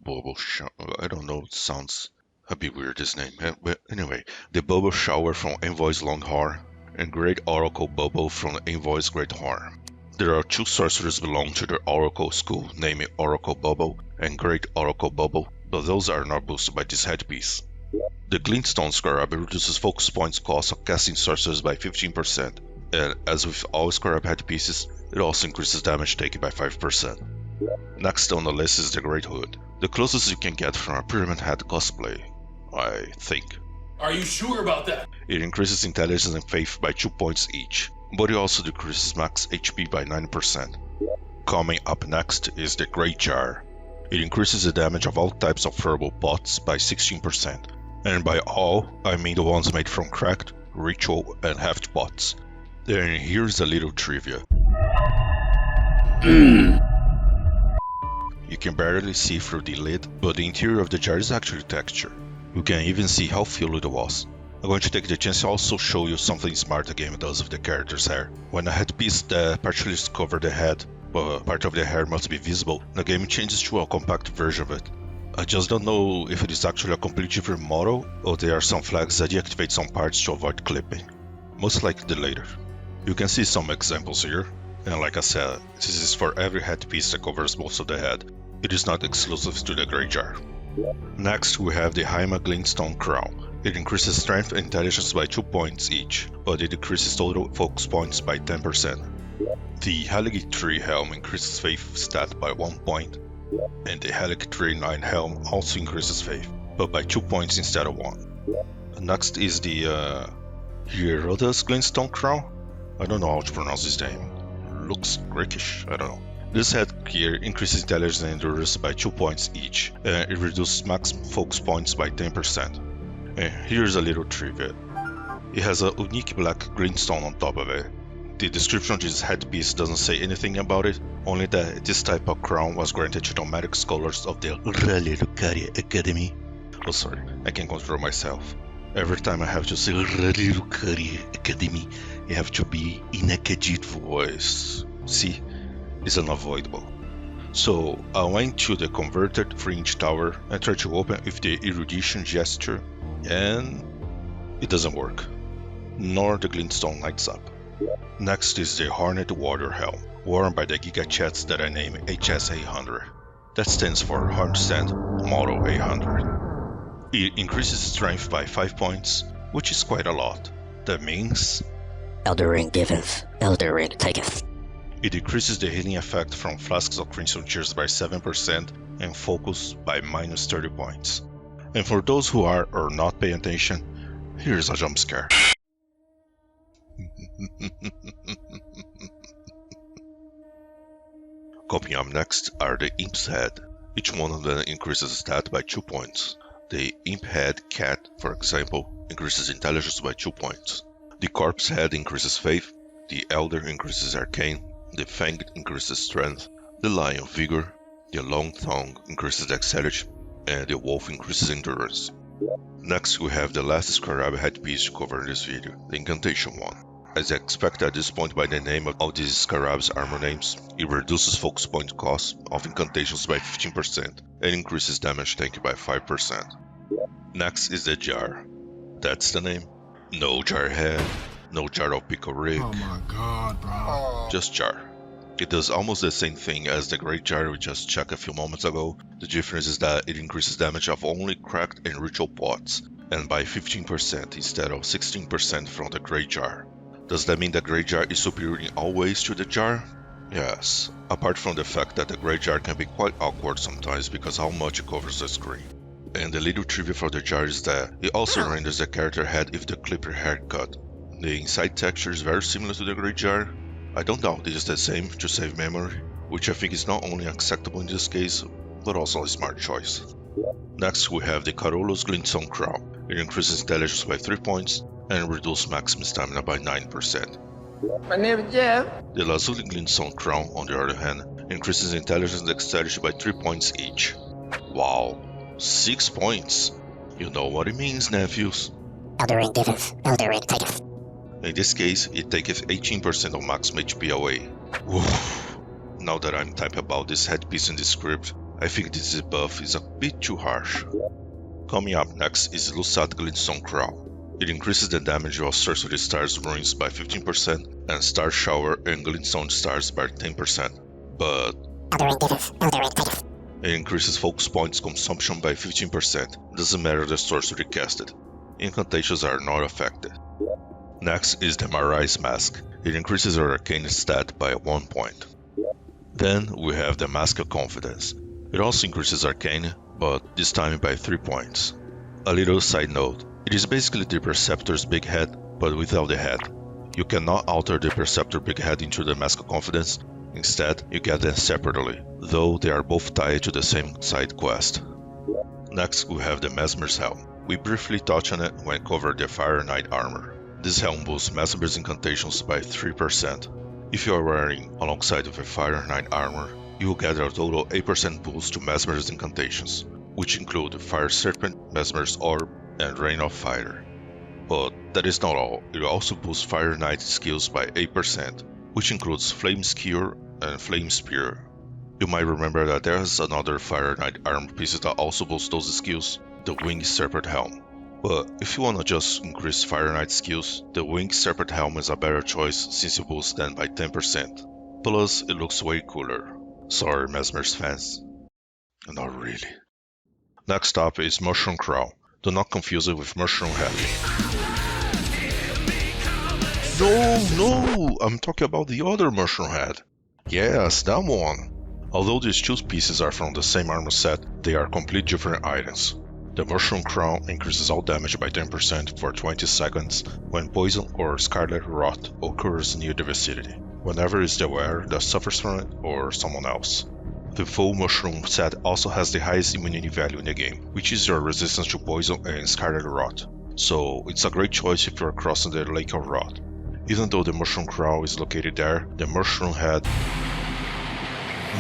I don't know, it sounds a bit weird, this name. But anyway, the Bubble Shower from Envoy's Long Horn, and Great Oracle Bubble from Envoy's Great Horn. There are 2 sorcerers belong to the Oracle School, namely Oracle Bubble and Great Oracle Bubble, but those are not boosted by this headpiece. The Glintstone Scarab reduces focus points cost of casting sorcerers by 15%, and as with all Scarab headpieces, it also increases damage taken by 5%. Next on the list is the Great Hood, the closest you can get from a Pyramid Head cosplay, I think. Are you sure about that? It increases intelligence and faith by 2 points each, but it also decreases max HP by 9%. Coming up next is the Great Jar. It increases the damage of all types of throwable pots by 16%, and by all, I mean the ones made from cracked, ritual, and heft pots. And here's a little trivia. You can barely see through the lid, but the interior of the jar is actually textured. You can even see how filled it was. I'm going to take the chance to also show you something smart the game does with the character's hair. When a headpiece that partially covers the head, but part of the hair must be visible, the game changes to a compact version of it. I just don't know if it is actually a completely different model, or there are some flags that deactivate some parts to avoid clipping. Most likely the latter. You can see some examples here, and like I said, this is for every headpiece that covers most of the head. It is not exclusive to the Grey Jar. Next we have the Haima Glintstone Crown. It increases strength and intelligence by 2 points each, but it decreases total focus points by 10%. The Helic Tree Helm increases faith stat by 1 point, and the Helic Tree 9 Helm also increases faith, but by 2 points instead of 1. Next is the Hieroda's Glintstone Crown. I don't know how to pronounce this name. Looks Greekish, I don't know. This headgear increases intelligence and endurance by 2 points each, and it reduces max focus points by 10%. And here's a little trivia. It has a unique black glintstone on top of it. The description of this headpiece doesn't say anything about it, only that this type of crown was granted to the nomadic scholars of the Ralelucaria Academy. Oh sorry, I can't control myself. Every time I have to say Ralelucaria Academy, you have to be in a Khajiit voice. See? It's unavoidable. So I went to the converted fringe tower and tried to open with the erudition gesture, and it doesn't work, nor the glintstone lights up. Next is the Hornet Warrior Helm, worn by the Giga Chats that I name HS800. That stands for Hardstand Model 800. It increases strength by 5 points, which is quite a lot. That means... Elden Ring giveth, Elden Ring taketh. It decreases the healing effect from flasks of Crimson Tears by 7% and focus by minus 30 points. And for those who are or not paying attention, here's a jump scare. Coming up next are the Imp's Head. Each one of them increases stat by 2 points. The Imp Head Cat, for example, increases intelligence by 2 points. The Corpse Head increases faith. The Elder increases arcane. The Fang increases strength. The Lion Vigor. The Long Tongue increases dexterity. And the Wolf increases endurance. Next we have the last Scarab headpiece to cover in this video, the Incantation one. As expected at this point by the name of these scarabs armor names, it reduces focus point cost of incantations by 15% and increases damage taken by 5%. Next is the jar. That's the name. No jar head, no jar of pickle Rick, Oh my god, bro. just jar. It does almost the same thing as the great jar we just checked a few moments ago. The difference is that it increases damage of only cracked and ritual pots, and by 15% instead of 16% from the great jar. Does that mean the great jar is superior in all ways to the jar? Yes, apart from the fact that the great jar can be quite awkward sometimes because how much it covers the screen. And the little trivia for the jar is that it also renders the character head with the clipper haircut. The inside texture is very similar to the great jar. I don't doubt this is the same to save memory, which I think is not only acceptable in this case, but also a smart choice. Next we have the Carolo's Glintstone Crown. It increases intelligence by 3 points and reduces maximum stamina by 9%. My name is Jeff. The Lazuli Glintstone Crown, on the other hand, increases intelligence and dexterity by 3 points each. Wow, 6 points! You know what it means, nephews. Elden Ring giveth, Elden Ring taketh. In this case, it taketh 18% of maximum HP away. Woof. Now that I'm typing about this headpiece in the script, I think this debuff is a bit too harsh. Coming up next is Lusat Glintstone Crown. It increases the damage of Sorcery Stars runes by 15% and Star Shower and Glintstone Stars by 10%. But Elden Ring giveth, Elden Ring taketh. it increases focus points consumption by 15%, doesn't matter the sorcery casted. Incantations are not affected. Next is the Marai's Mask. It increases her arcane stat by 1 point. Then we have the Mask of Confidence. It also increases arcane, but this time by 3 points. A little side note, it is basically the Perceptor's big head, but without the head. You cannot alter the Perceptor big head into the Mask of Confidence, instead you get them separately, though they are both tied to the same side quest. Next we have the Mesmer's Helm. We briefly touched on it when covered the Fire Knight armor. This helm boosts Mesmer's incantations by 3%. If you are wearing alongside with a Fire Knight armor, you will get a total 8% boost to Mesmer's incantations, which include Fire Serpent, Mesmer's Orb, and Rain of Fire. But that is not all, it will also boosts Fire Knight skills by 8%, which includes Flame Skewer and Flame Spear. You might remember that there is another Fire Knight armor piece that also boosts those skills, the Winged Serpent Helm. But if you wanna just increase Fire Knight skills, the Winged Serpent Helm is a better choice since it boosts them by 10%. Plus, it looks way cooler. Sorry, Mesmer's fans. Not really. Next up is Mushroom Crown. Do not confuse it with Mushroom Head. No, I'm talking about the other Mushroom Head. Yes, that one. Although these two pieces are from the same armor set, they are completely different items. The Mushroom Crown increases all damage by 10% for 20 seconds when poison or scarlet rot occurs near the vicinity, whenever it's the wearer that suffers from it or someone else. The full Mushroom set also has the highest immunity value in the game, which is your resistance to poison and scarlet rot, so it's a great choice if you are crossing the Lake of Rot. Even though the Mushroom Crown is located there, the Mushroom Head...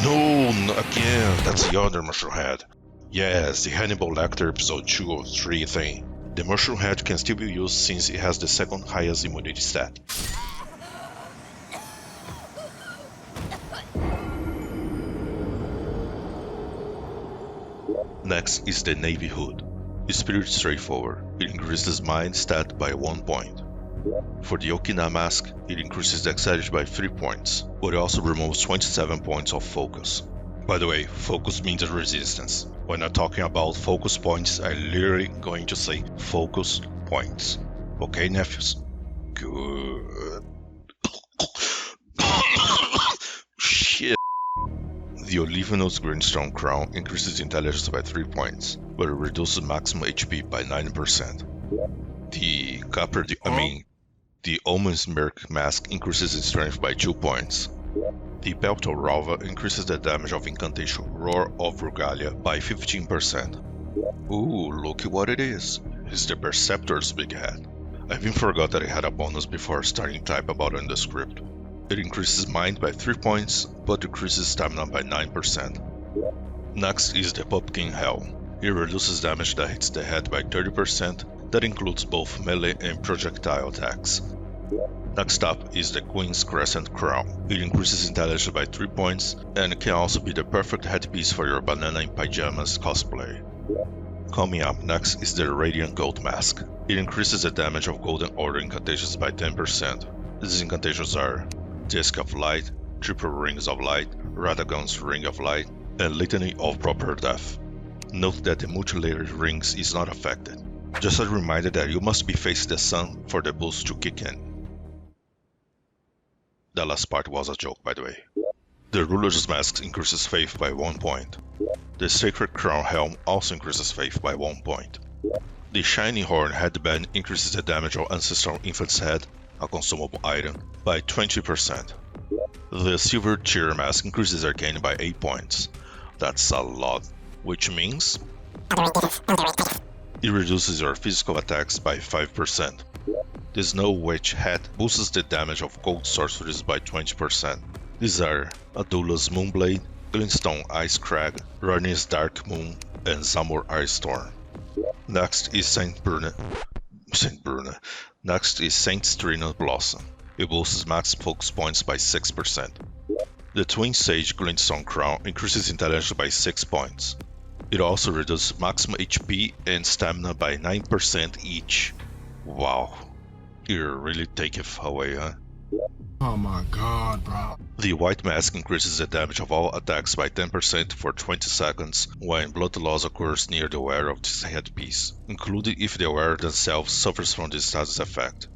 No, again, that's the other Mushroom Head. Yes, the Hannibal Lecter episode 2 or 3 thing. The Mushroom Head can still be used since it has the second highest immunity stat. Next is the Navy Hood. It's pretty straightforward. It increases mind stat by 1 point. For the Okina Mask, it increases dexterity by 3 points, but it also removes 27 points of focus. By the way, focus means resistance. When I'm talking about focus points, I'm literally going to say focus points. Okay, nephews? Good. Shit. The Olivenose Greenstone Crown increases intelligence by 3 points, but it reduces maximum HP by 9%. The Omen's Merc Mask increases in strength by 2 points. The Belt of Ralva increases the damage of incantation Roar of Rugalia by 15%. Ooh, look at what it is. It's the Perceptor's big head. I even forgot that it had a bonus before starting to type about it in the script. It increases mind by 3 points, but decreases stamina by 9%. Next is the Pumpkin Helm. It reduces damage that hits the head by 30%, that includes both melee and projectile attacks. Next up is the Queen's Crescent Crown. It increases intelligence by 3 points and can also be the perfect headpiece for your banana in pajamas cosplay. Coming up next is the Radiant Gold Mask. It increases the damage of Golden Order incantations by 10%. These incantations are Disc of Light, Triple Rings of Light, Radagon's Ring of Light, and Litany of Proper Death. Note that the multi-layered rings is not affected. Just a reminder that you must be facing the sun for the boost to kick in. That last part was a joke, by the way. The Ruler's Mask increases faith by 1 point. The Sacred Crown Helm also increases faith by 1 point. The Shining Horn Headband increases the damage of Ancestral Infant's Head, a consumable item, by 20%. The Silver Tear Mask increases Arcane by 8 points. That's a lot, which means it reduces your physical attacks by 5%. The Snow Witch Hat boosts the damage of gold sorceries by 20%. These are Adula's Moonblade, Glintstone Ice Crag, Rarni's Dark Moon, and Zamor Ice Storm. Next is Saint Strina Blossom. It boosts max focus points by 6%. The Twin Sage Glintstone Crown increases intelligence by 6 points. It also reduces maximum HP and stamina by 9% each. Wow. You really take it away, huh? Oh my god, bro. The White Mask increases the damage of all attacks by 10% for 20 seconds when blood loss occurs near the wearer of this headpiece, including if the wearer themselves suffers from this status effect.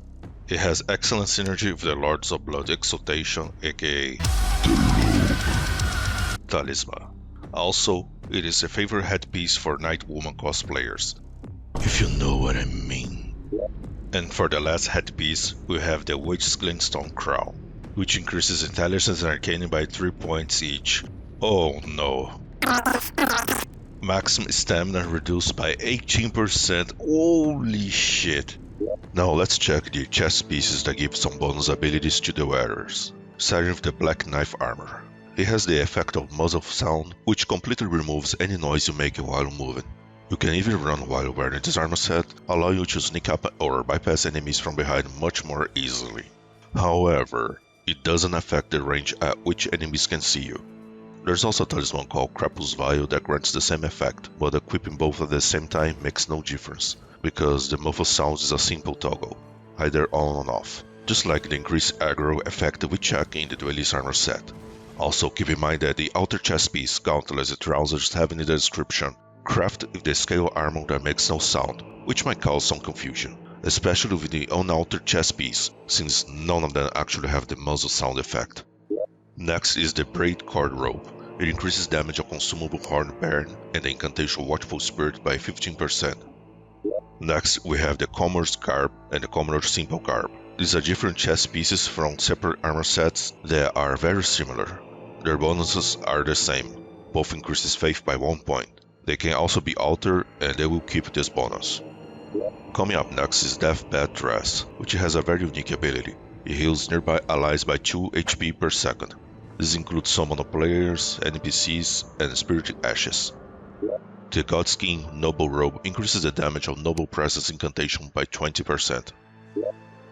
It has excellent synergy with the Lords of Blood Exaltation, aka Talisman. Also, it is a favorite headpiece for Night Woman cosplayers, if you know what I mean. And for the last headpiece, we have the Witch's Glintstone Crown, which increases intelligence and arcane by 3 points each. Oh no. Maximum stamina reduced by 18%. Holy shit. Now let's check the chest pieces that give some bonus abilities to the wearers. Starting with the Black Knife Armor. It has the effect of muzzle sound, which completely removes any noise you make while moving. You can even run while wearing this armor set, allowing you to sneak up or bypass enemies from behind much more easily. However, it doesn't affect the range at which enemies can see you. There's also a talisman called Crapul's Vial that grants the same effect, but equipping both at the same time makes no difference, because the muffled sound is a simple toggle, either on or off, just like the increased aggro effect we check in the Duelist armor set. Also keep in mind that the outer chest piece, gauntlets and trousers have in the description, crafted with the scale armor that makes no sound, which might cause some confusion, especially with the unaltered chest piece, since none of them actually have the muzzle sound effect. Next is the Braid Cord Rope. It increases damage of consumable Horn Baron and the incantation Watchful Spirit by 15%. Next we have the Commoner's Garb and the Commoner's Simple Garb. These are different chest pieces from separate armor sets that are very similar. Their bonuses are the same, both increases faith by 1 point. They can also be altered and they will keep this bonus. Coming up next is Deathbed Dress, which has a very unique ability. It heals nearby allies by 2 HP per second. This includes summon players, NPCs, and Spirit Ashes. The Godskin Noble Robe increases the damage of Noble Presence incantation by 20%.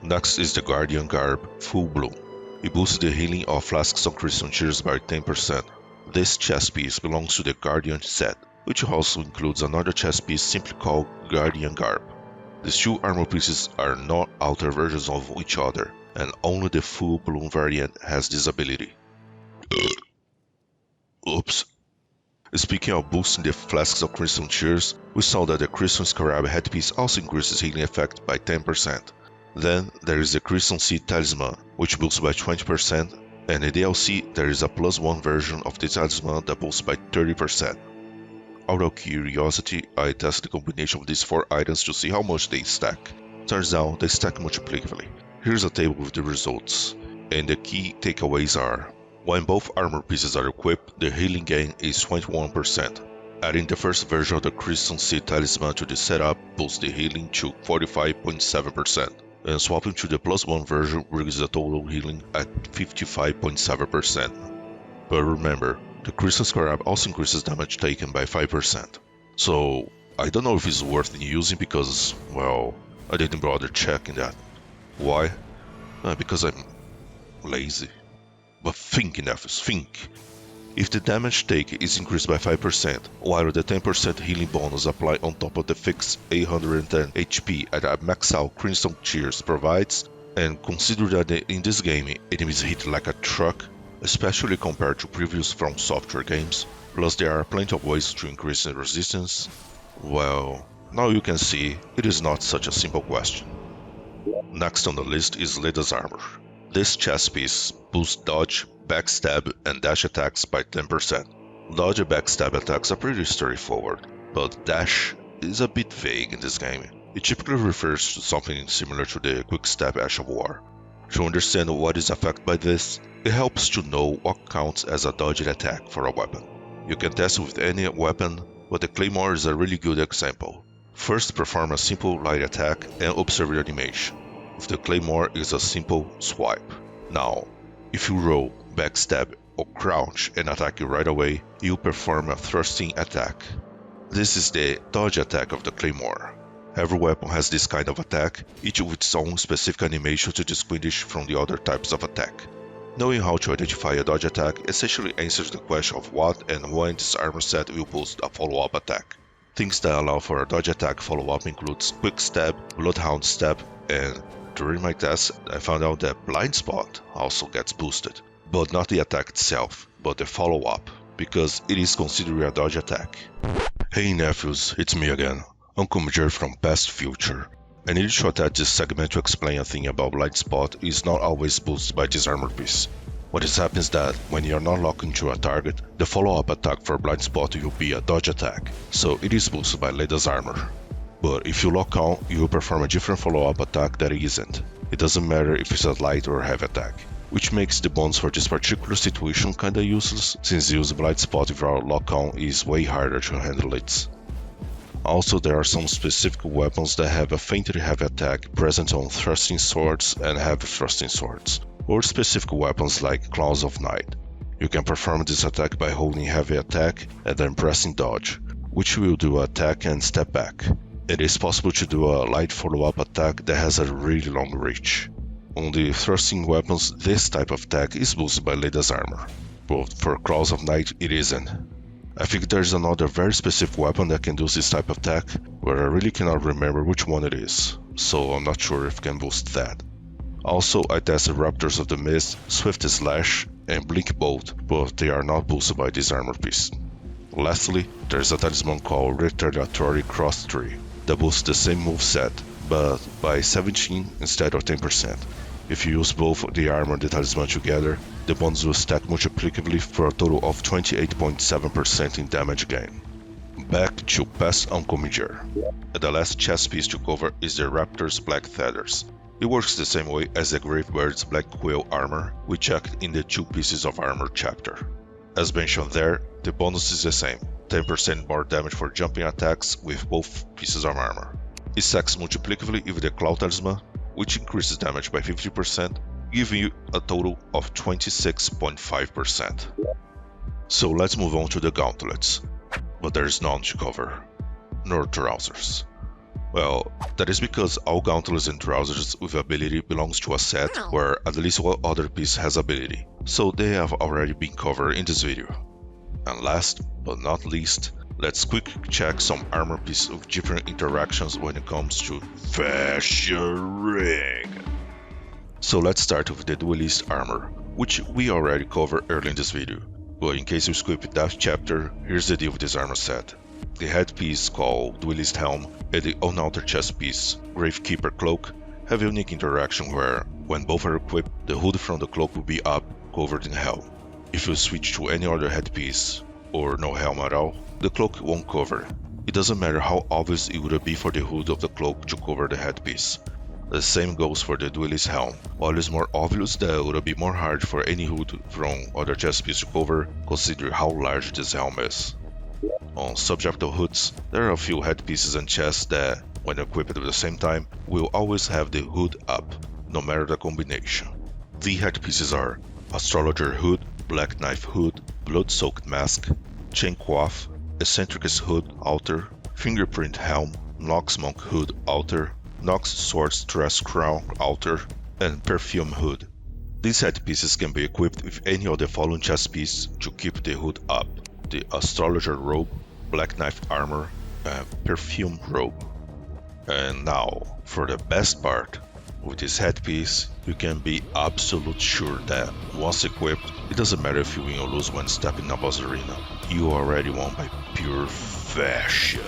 Next is the Guardian Garb Full Bloom. It boosts the healing of flasks of Crimson Tears by 10%. This chest piece belongs to the Guardian set, which also includes another chest piece simply called Guardian Garb. These two armor pieces are not altered versions of each other, and only the Full Bloom variant has this ability. Oops. Speaking of boosting the flasks of Crimson Tears, we saw that the Crimson Scarab headpiece also increases healing effect by 10%. Then there is the Crimson Seed Talisman, which boosts by 20%, and in DLC there is a +1 version of the talisman that boosts by 30%. Out of curiosity, I tested the combination of these 4 items to see how much they stack. Turns out they stack multiplicatively. Here's a table with the results, and the key takeaways are: when both armor pieces are equipped, the healing gain is 21%. Adding the first version of the Crimson Seed Talisman to the setup boosts the healing to 45.7%, and swapping to the +1 version brings the total healing at 55.7%. But remember, the Crimson Scarab also increases damage taken by 5%. So, I don't know if it's worth using because, well, I didn't bother checking that. Why? Because I'm lazy. But think, Nephews, think. If the damage take is increased by 5%, while the 10% healing bonus applied on top of the fixed 810 HP at a max out Crimson Tears provides, and consider that in this game enemies hit like a truck, especially compared to previous From Software games, plus there are plenty of ways to increase the resistance, well, now you can see it is not such a simple question. Next on the list is Leda's armor. This chest piece boosts dodge, backstab, and dash attacks by 10%. Dodge and backstab attacks are pretty straightforward, but dash is a bit vague in this game. It typically refers to something similar to the quick step Ash of War. To understand what is affected by this, it helps to know what counts as a dodged attack for a weapon. You can test with any weapon, but the Claymore is a really good example. First, perform a simple light attack and observe the animation. With the Claymore is a simple swipe. Now, if you roll, backstab, or crouch and attack you right away, you perform a thrusting attack. This is the dodge attack of the Claymore. Every weapon has this kind of attack, each with its own specific animation to distinguish from the other types of attack. Knowing how to identify a dodge attack essentially answers the question of what and when this armor set will boost a follow-up attack. Things that allow for a dodge attack follow-up includes Quick Stab, Bloodhound Stab, and during my test I found out that Blind Spot also gets boosted, but not the attack itself, but the follow-up, because it is considered a dodge attack. Hey Nephews, it's me again, Uncle Major from Past Future. I needed to attach this segment to explain a thing about Blind Spot is not always boosted by this armor piece. What happens is that when you are not locked into a target, the follow-up attack for Blind Spot will be a dodge attack, so it is boosted by Leda's armor. But if you lock on, you will perform a different follow-up attack that isn't. It doesn't matter if it's a light or heavy attack, which makes the bonus for this particular situation kinda useless, since using Blind Spot without lock on is way harder to handle it. Also, there are some specific weapons that have a faintly heavy attack present on thrusting swords and heavy thrusting swords, or specific weapons like Claws of Night. You can perform this attack by holding heavy attack and then pressing dodge, which will do attack and step back. It is possible to do a light follow-up attack that has a really long reach. On the thrusting weapons, this type of attack is boosted by Leda's armor, but for Claws of Night it isn't. I think there's another very specific weapon that can do this type of attack, where I really cannot remember which one it is, so I'm not sure if it can boost that. Also, I tested Raptors of the Mist, Swift Slash, and Blink Bolt, but they are not boosted by this armor piece. Lastly, there's a talisman called Retardatory Cross Tree that boosts the same moveset, but by 17 instead of 10%. If you use both the armor and the talisman together, the bonus will stack multiplicatively for a total of 28.7% in damage gain. Back to Past Uncle Major. And the last chest piece to cover is the Raptor's Black Feathers. It works the same way as the Gravebird's Black Quill armor we checked in the 2 pieces of armor chapter. As mentioned there, the bonus is the same, 10% more damage for jumping attacks with both pieces of armor. It stacks multiplicatively with the Claw Talisman, which increases damage by 50%, giving you a total of 26.5%. So let's move on to the gauntlets, but there's none to cover, nor trousers. Well, that is because all gauntlets and trousers with ability belongs to a set where at least one other piece has ability, so they have already been covered in this video. And last but not least, let's quick check some armor pieces with different interactions when it comes to fashioning. So let's start with the Duelist armor, which we already covered early in this video, but in case you skipped that chapter, here's the deal with this armor set. The headpiece called Duelist Helm and the unaltered chest piece, Gravekeeper Cloak, have a unique interaction where, when both are equipped, the hood from the cloak will be up, covered in helm. If you switch to any other headpiece, or no helm at all, the cloak won't cover. It doesn't matter how obvious it would be for the hood of the cloak to cover the headpiece. The same goes for the Duelist Helm. While it's more obvious that it would be more hard for any hood from other chest piece to cover, considering how large this helm is. On subject of hoods, there are a few headpieces and chests that, when equipped at the same time, will always have the hood up, no matter the combination. The headpieces are Astrologer Hood, Black Knife Hood, Blood-Soaked Mask, Chain Coif, Eccentricus Hood Altar, Fingerprint Helm, Nox Monk Hood Altar, Nox Sword Stress Crown Altar, and perfume hood. These headpieces can be equipped with any of the following chest piece to keep the hood up: the astrologer robe, black knife armor, and perfume robe. And now, for the best part, with this headpiece, you can be absolute sure that once equipped, it doesn't matter if you win or lose when stepping in a boss arena, you already won by pure fashion.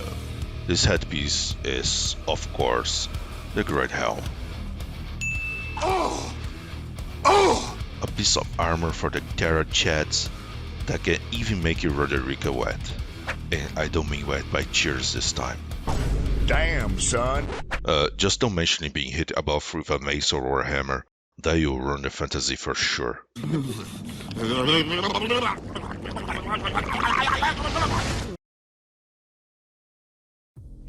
This headpiece is, of course, the Great Helm. A piece of armor for the Terra Chads that can even make your Roderica wet. And I don't mean wet by tears this time. Damn, son. Just don't mention it being hit above with a mace or a hammer. That you'll ruin the fantasy for sure.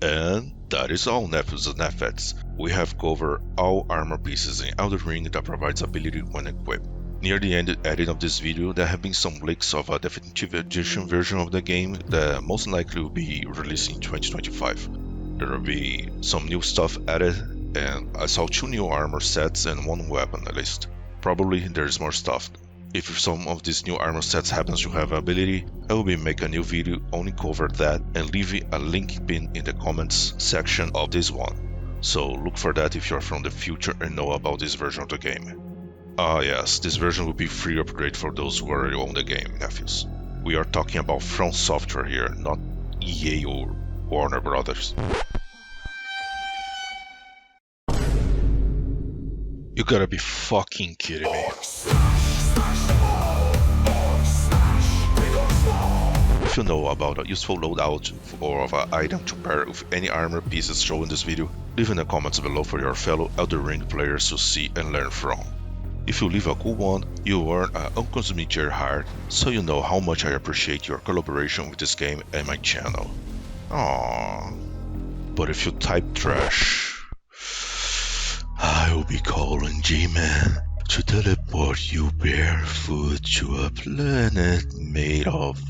And that is all, Nephews and Nephettes. We have covered all armor pieces in Elden Ring that provides ability when equipped. Near the end of this video, there have been some leaks of a definitive edition version of the game that most likely will be released in 2025. There will be some new stuff added, and I saw 2 new armor sets and 1 weapon at least. Probably there is more stuff. If some of these new armor sets happens to have ability, I will be making a new video only cover that and leave a link pin in the comments section of this one. So look for that if you're from the future and know about this version of the game. Ah yes, this version will be free upgrade for those who already own the game, Nephews. We are talking about From Software here, not EA or Warner Brothers. You gotta be fucking kidding me. If you know about a useful loadout or of an item to pair with any armor pieces shown in this video, leave in the comments below for your fellow Elden Ring players to see and learn from. If you leave a cool one, you earn an unconsumed heart, so you know how much I appreciate your collaboration with this game and my channel. Aww. But if you type trash, I will be calling G-Man to teleport you barefoot to a planet made of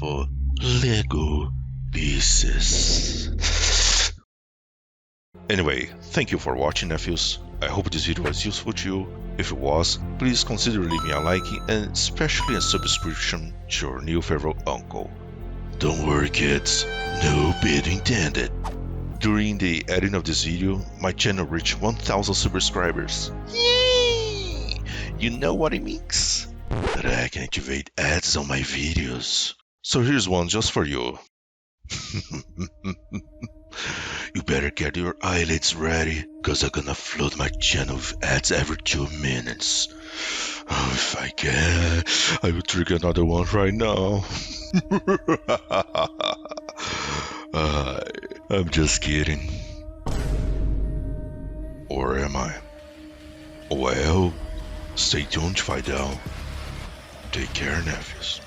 Lego pieces. Anyway, thank you for watching, Nephews. I hope this video was useful to you. If it was, please consider leaving a like and especially a subscription to your new favorite uncle. Don't worry kids, no bid intended. During the editing of this video, my channel reached 1000 subscribers. Yay! You know what it means? That I can activate ads on my videos. So here's one just for you. You better get your eyelids ready, cause I'm gonna flood my channel with ads every 2 minutes. Oh, if I can, I will trigger another one right now. I'm just kidding. Or am I? Well, stay tuned to find out. Take care, Nephews.